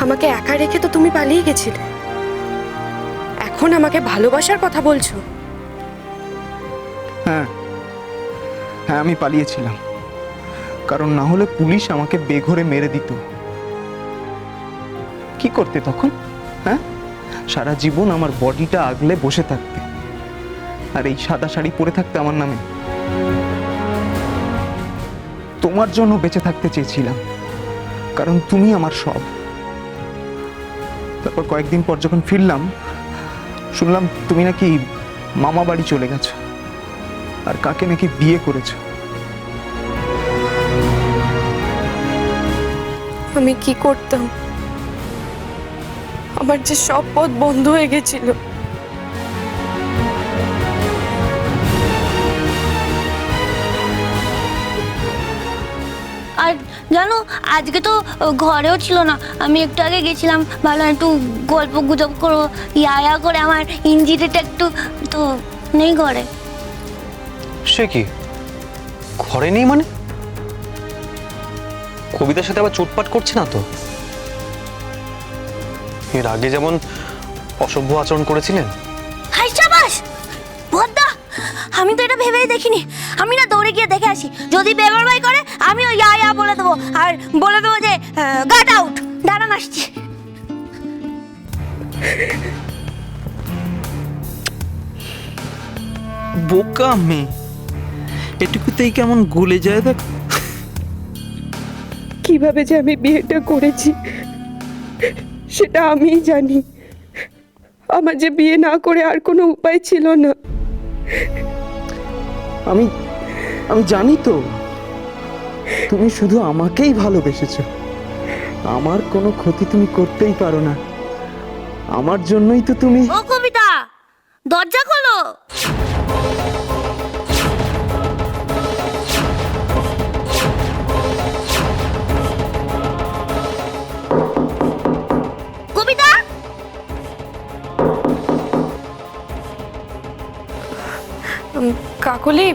আমাকে একা রেখে তো তুমি পালিয়ে গেছিলে, এখন আমাকে ভালোবাসার কথা বলছো? হ্যাঁ হ্যাঁ, আমি পালিয়েছিলাম, কারণ না হলে পুলিশ আমাকে বেঘরে মেরে দিত। কি করতে তখন? হ্যাঁ, সারা জীবন আমার বডিটা আগলে বসে থাকতে, আর এই সাদা শাড়ি পরে থাকতে আমার নামে। তোমার জন্য বেঁচে থাকতে চেয়েছিলাম, কারণ তুমি আমার সব। তারপর কয়েকদিন পর যখন ফিরলাম, শুনলাম তুমি নাকি মামা বাড়ি চলে গেছো, আর কাকে নাকি বিয়ে করেছো। আমি কি করতাম? আমার যে সব পথ বন্ধ হয়ে গেছিল। আর জানো, আজকে তো ঘরেও ছিল না। আমি একটু আগে গেছিলাম, ভালো একটু গল্প গুজব করবো ইয়া করে, আমার ইঞ্জিনটা একটু তো নেই ঘরে। সে কি, ঘরে নেই মানে? কবিতার সাথে আবার চোটপাট করছে না তো? এর আগে যেমন অসভ্য আচরণ করেছিলেন। হাই শাবাশ বদ্দা, আমি তো এটা ভেবেই দেখিনি। আমি না দৌড়ে গিয়ে দেখে আসি, যদি বেমারবাই করে আমি ওই ইয়া বলে দেবো, আর বলে দেবো যে গাট আউট, দাঁড়ান আসছি। বোকা মেয়ে, এটুকুতেই কেমন গলে যায় দেখ। কিভাবে যে আমি বিয়েটা করেছি সেটা আমিই জানি। আমার যে বিয়ে না করে আর কোনো উপায় ছিল না। আমি আমি জানি তো, তুমি শুধু আমাকেই ভালোবেসেছো। আমার কোনো ক্ষতি তুমি করতেই পারো না, আমার জন্যই তো তুমি। ও কবিতা, দরজা খোলো। কবিতা, কাকলি,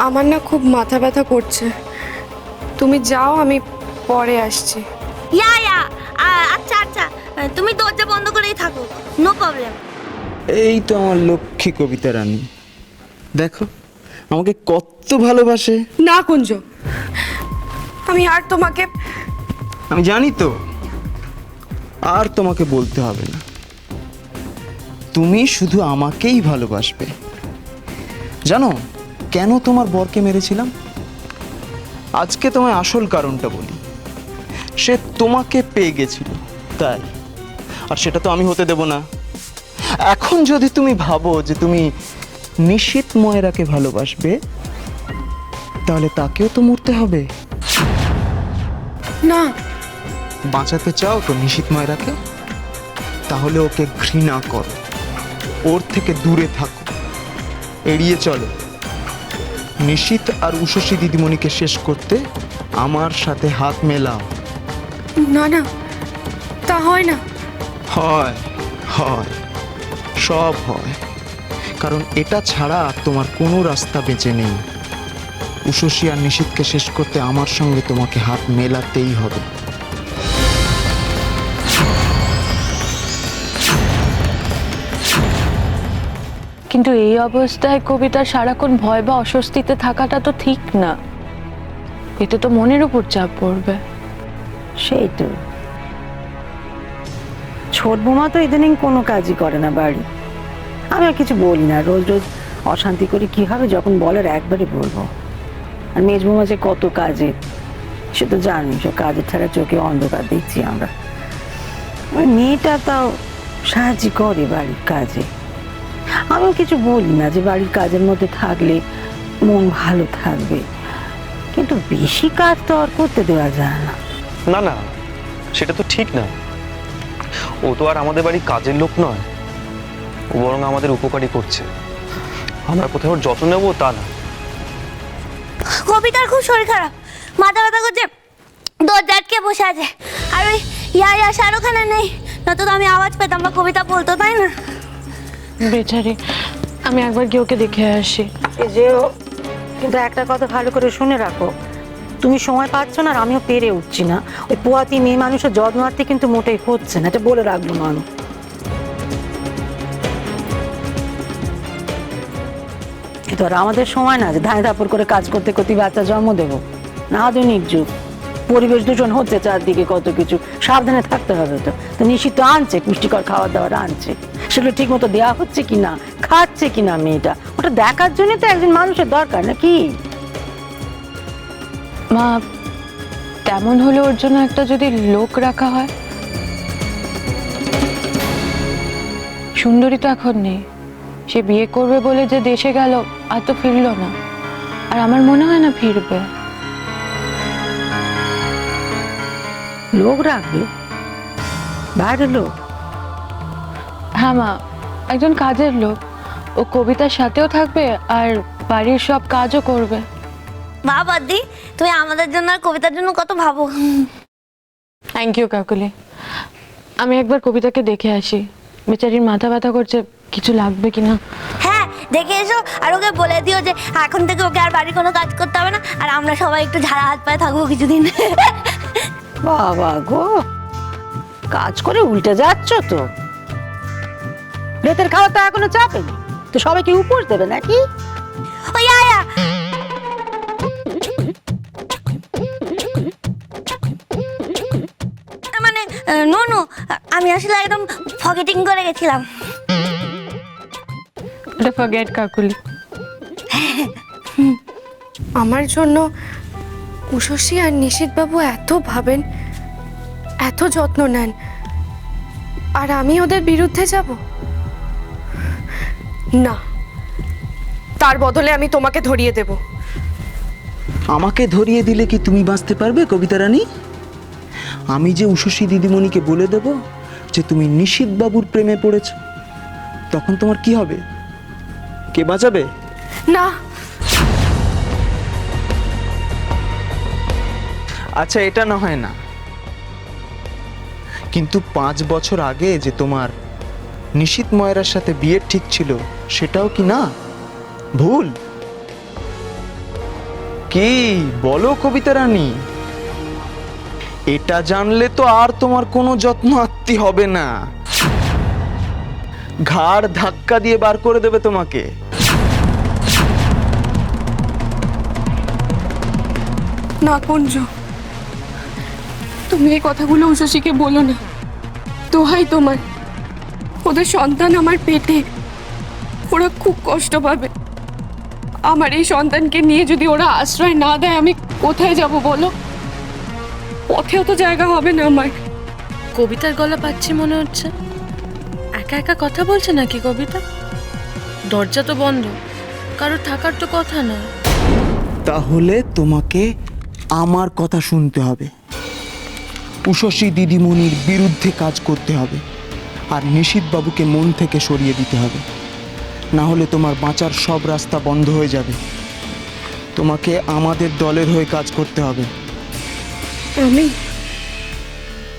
আমার না খুব মাথা ব্যথা করছে, তুমি যাও, আমি পরে আসছি। ইয়া আচ্ছা আচ্ছা, তুমি দরজা বন্ধ করেই থাকো, নো প্রবলেম। এই তো আমার লক্ষ্মী কবিতা রানী, দেখো আমাকে কত ভালোবাসে। না কুঞ্জ, আমি আর তোমাকে। আমি জানি তো, আর তোমাকে বলতে হবে না, তুমি শুধু আমাকেই ভালোবাসবে। জানো কেন তোমার বরকে মেরেছিলাম? আজকে তোমায় আসল কারণটা বলি। সে তোমাকে পেয়ে গেছিল তাই, আর সেটা তো আমি হতে দেব না। এখন যদি তুমি ভাবো যে তুমি নিশীথ ময়রাকে ভালোবাসবে, তাহলে তাকেও তো মরতে হবে। না, বাঁচাতে চাও তো নিশীথ ময়রাকে? তাহলে ওকে ঘৃণা করো, ওর থেকে দূরে থাকো, এড়িয়ে চলো। নিশীথ আর উষসী দিদিমণিকে শেষ করতে আমার সাথে হাত মেলাও। না না, তা হয় না। হয় হয়, সব হয়, কারণ এটা ছাড়া তোমার কোনো রাস্তা বেঁচে নেই। উষসী আর নিশীথকে শেষ করতে আমার সঙ্গে তোমাকে হাত মেলাতেই হবে। কিন্তু এই অবস্থায় কবিতা সারাক্ষণ ভয় বা অস্বস্তিতে থাকাটা তো ঠিক না। এতে তো মনের উপর চাপ পড়বে। সেই তো, ছোট বৌমা তো ইদানিং কোনো কাজই করে না বাড়ি। আমি আর কিছু বলি না, রোজ রোজ অশান্তি করে কি হবে, যখন বলার একবারে বলবো। আর মেজ বৌমা যে কত কাজে, সে তো জানি, সব কাজের ছাড়া চোখে অন্ধকার দেখছি আমরা। ওই মেয়েটা তাও সাহায্য করে বাড়ির কাজে। আমিও কিছু বলি না, যে বাড়ির কাজের মধ্যে থাকলে মন ভালো থাকবে, কিন্তু বেশি কাজ তো আর করতে দেওয়া যায় না। না না, সেটা তো ঠিক না। ও তো আর আমাদের বাড়ির কাজের লোক নয়, ও বরং আমাদের উপকারী করছে। আমরা কোথাও ওর যত্ন নেবো তা না। কবিতার খুব শরীর খারাপ, মাথা ব্যথা করছে, দরজা আটকে বসে আছে। আর ওই ইয়া শাহরুখানা নেই, না তো আমি আওয়াজ পেতাম বা কবিতা বলতো, তাই না? বেচারি, আমি একবার গিয়ে ওকে দেখে আসি। এই যে, কিন্তু একটা কথা ভালো করে শুনে রাখো, তুমি সময় পাচ্ছ না আর আমিও পেরে উঠছি না। ওই পোয়াতি মেয়ে মানুষের যত্ন আত্মে কিন্তু মোটেই হচ্ছে না, এটা বলে রাখবো মানু। কিন্তু আর আমাদের সময় না যে ধাঁই ধাপড় করে কাজ করতে করতে বাচ্চা জন্ম দেবো না। আধুনিক যুগ, পরিবেশ দূষণ হচ্ছে চারদিকে, কত কিছু সাবধানে থাকতে হবে। তো নিশ্চিত আনছে, পুষ্টিকর খাবার দাবার আনছে, সেগুলো ঠিক মতো দেওয়া হচ্ছে কিনা, খাচ্ছে কিনা মেয়েটা, ওটা দেখার জন্য তো একজন মানুষের দরকার নাকি? মা, তেমন হলে ওর জন্য একটা যদি লোক রাখা হয়। সুন্দরী তো এখন নেই, সে বিয়ে করবে বলে যে দেশে গেল আর তো ফিরলো না, আর আমার মনে হয় না ফিরবে। লোক রাখবে? বাইরের লোক? হ্যাঁ মা, একজন কাজের লোক। ও কবিতার সাথেও থাকবে আর বাড়ির সব কাজও করবে। বাহ বদ্দি, তুমি আমাদের জন্য আর কবিতার জন্য কত ভাবো। Thank you Kakuli. আমি একবার কবিতাকে দেখে আসি, বেচারির মাথা ব্যথা করছে, কিছু লাগবে কিনা। হ্যাঁ দেখে এসো, আর ওকে বলে দিও যে এখন থেকে ওকে আর বাড়ির কোনো কাজ করতে হবে না, আর আমরা সবাই একটু ঝাড়া হাত পায়ে থাকবো কিছুদিন। বাবা গো, কাজ করে উল্টে যাচ্ছ তো। রেতের খাওয়া তো এখনো চাপেনি, তো সবাইকে উপোস দেবে নাকি? ওই আয়া, মানে নুনু, আমি আসলে একদম ফরগেটিং করে গেছিলাম। ওটা ফরগেট কাকুলি। আমার জন্য উষসী আর নিশীথবাবু এত ভাবেন, এত যত্ন নেন, আর আমি ওদের বিরুদ্ধে যাব না। তার বদলে আমি তোমাকে ধরিয়ে দেব। আমাকে ধরিয়ে দিলে কি তুমি বাঁচতে পারবে কবিতা রানী? আমি যে উষসী দিদিমণিকে বলে দেব যে তুমি নিশীথবাবুর প্রেমে পড়েছ, তখন তোমার কি হবে? কে বাঁচাবে? না, আচ্ছা, এটা না হয় না, কিন্তু 5 বছর আগে যে তোমার নিশীথ ময়রার সাথে বিয়ের ঠিক ছিল, সেটাও কি না ভুল? কি বলো কবিতা রানী? এটা জানলে তো আর তোমার কোনো যত্ন আত্তি হবে না, ঘাড় ধাক্কা দিয়ে বার করে দেবে তোমাকে। না কুঞ্জ, তুমি এই কথাগুলো উষসীকে বলো না, দোহাই তোমার। ওদের সন্তান আমার পেটে, ওরা খুব কষ্ট পাবে। আমার এই সন্তানকে নিয়ে যদি ওরা আশ্রয় না দেয়, আমি কোথায় যাব বলো? পথেও তো জায়গা হবে না আমার। কবিতার গলা পাচ্ছি মনে হচ্ছে। একা একা কথা বলছে নাকি কবিতা? দরজা তো বন্ধ, কারোর থাকার তো কথা না। তাহলে তোমাকে আমার কথা শুনতে হবে, উষসী দিদিমণির বিরুদ্ধে কাজ করতে হবে, আর নিশীথবাবুকে মন থেকে সরিয়ে দিতে হবে। না হলে তোমার বাঁচার সব রাস্তা বন্ধ হয়ে যাবে। তোমাকে আমাদের দলের হয়ে কাজ করতে হবে।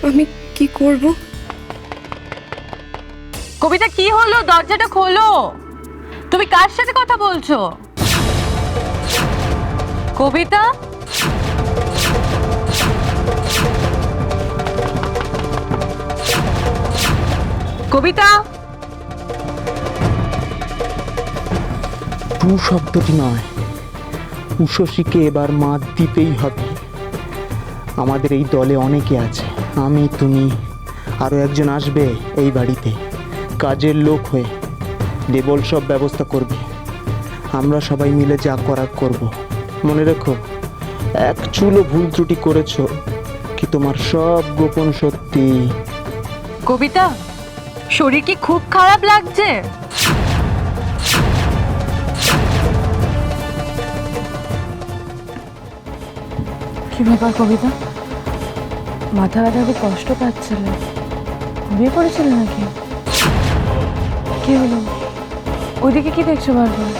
আমি কি করব? কবিতা কি হলো? দরজাটা খোলো। তুমি কার সাথে কথা বলছো? কবিতা, কবিতা। টু শব্দটি নয়, উষসীকে এবার মাত দিতেই হবে। আমাদের এই দলে অনেকে আছে, আমি, তুমি, আরও একজন আসবে এই বাড়িতে কাজের লোক হয়ে, দেবল সব ব্যবস্থা করবে। আমরা সবাই মিলে যা করার করব। মনে রেখো, এক চুলো ভুল ত্রুটি করেছো কি তোমার সব গোপন সত্যি। কবিতা, শরীর কি খুব খারাপ লাগছে? কি ব্যাপার কবিতা? মাথা ব্যথা খুব কষ্ট পাচ্ছিল, ঘুমিয়ে পড়েছিল নাকি? কি হলো? ওইদিকে কি দেখছো বারবার?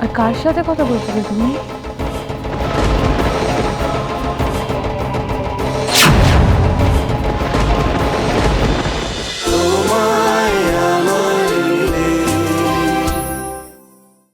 আর কার সাথে কথা বলছিলে তুমি?